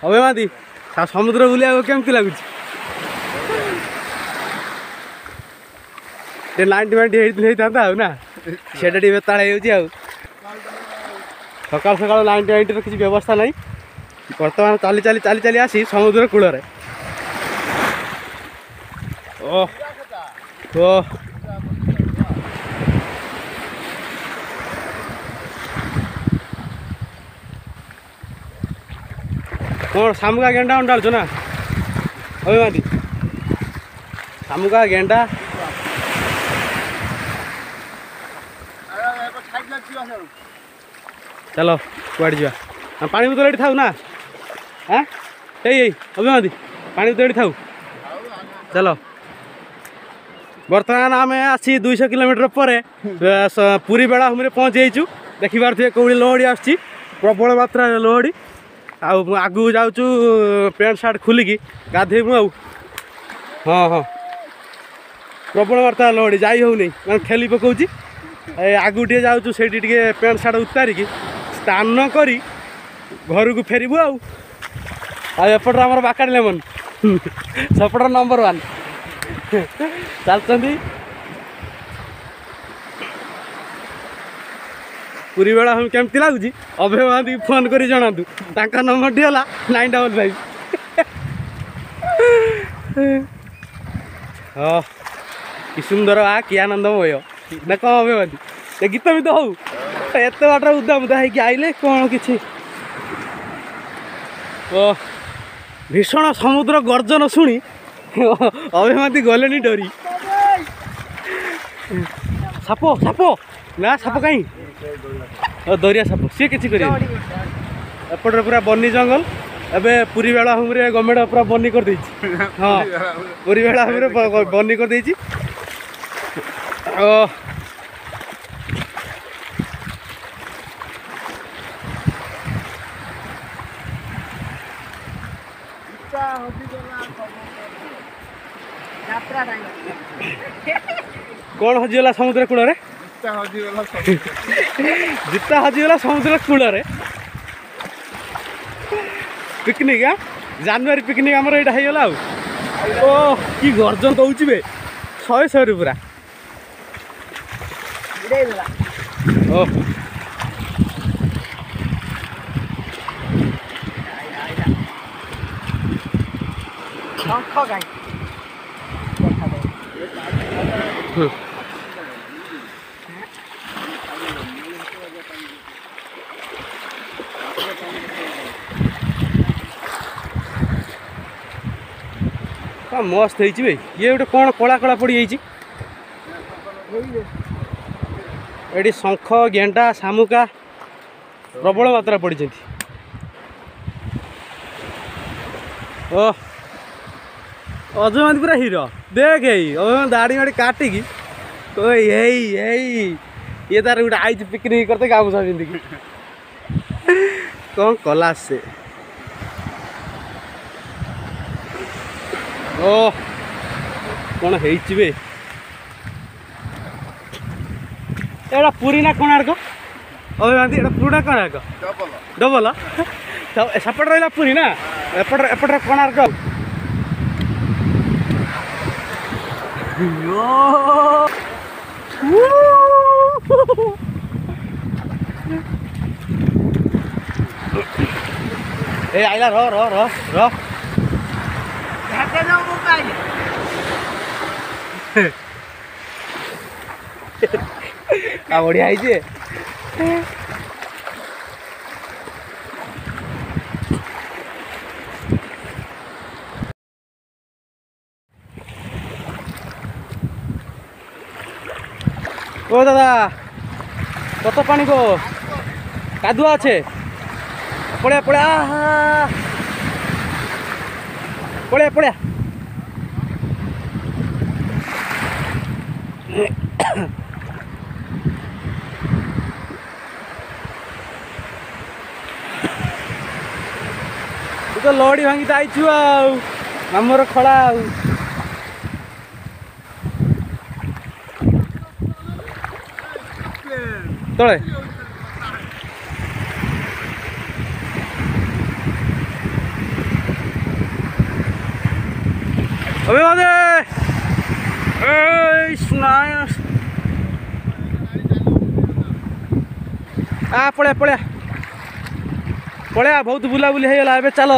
अबे मादी समुद्र बुलिया केमती लगुच लाइन होता ना से बेताल हो सकाल सकाल लाइन किसी व्यवस्था नहीं बर्तमान चली चली चली चली आसी समुद्र कूल कौन शामुका गेंडा डालछ ना अबे मादी शामुका गेंडा चलो कुआड़ जा पानी बोतल ये थाऊ ना हाँ यही अबे मादी पानी बोतल ये थाऊ चलो बर्तमान आम आसी 200 किलोमीटर पर पुरी बेलाभूमि पहुँच जाइचु देखी पारे कौड़ी लहड़ी आसची प्रबल मात्रा लहड़ी आगू जाऊँ पैंट सार्ट खोलिकी गाधेबू हाँ हाँ प्रबल मात्रा लहड़ी जाई हो नहीं मैं ठेली पकाऊँ आगू टे जाऊँ से पैंट सार्ट उतारिकी स्नान करी घर को फेरबू आउट आम बाकाड़ी लेमन सपट नंबर 1 चलती पूरी बेला हम केमती लगुच अभय महांती फोन कर जनातु नंबर टी है 955 हाँ कि सुंदर कि आनंदमय ना कौन अभय महांती गीत भी तो हूँ एत बाट उदा मुदा हो आइले कौन कि भीषण समुद्र गर्जन शुणी अभय महांती गले डरी साप साप ना साप कहीं दरिया साप सी कि एपटे पूरा बनी जंगल एवं पुरी बेलाभूमि गवर्नमेंट पूरा बनी कर देछि हाँ पुरी बेलाभूमि बनी कर देछि कौन हजिगला समुद्र कूल जिता हजिगला समुद्र कूल पिकनिक जानुरी पिकनिक आमर यहाँ होगा ओ कि गर्जन कौच बे 100 पूरा ओ मस्त है ये गोटे कौन कला कला पड़ जाइए शंख गेंडा शामुका प्रबल मात्रा पड़ी ओ अजय पूरा हीरो देख दाढ़ी माड़ी काटिकी तो ये तार गोटे आई पिकनिक करते गामूछा पिंधिकी कौन कला से ओ कौन है एटा पूरी ना कोणार्क अबे मांती एटा पूरा कोणार्क डबल सेपट रहा पूरी ना एपट कोणार्क ए आइला रो रो रो रो बढ़िया है ओ दादा कत पानी को कादुआ अच्छे पड़े पड़े पड़े पड़े तू तो लड़ी भांगी आईचु आमर खड़ा तले ଅଭିବାଦେ ପଳେଆ ପଳେଆ ପଳେଆ ବହୁତ ବୁଲାବୁଲି ହେଇଗଲା ଏବେ ଚାଲ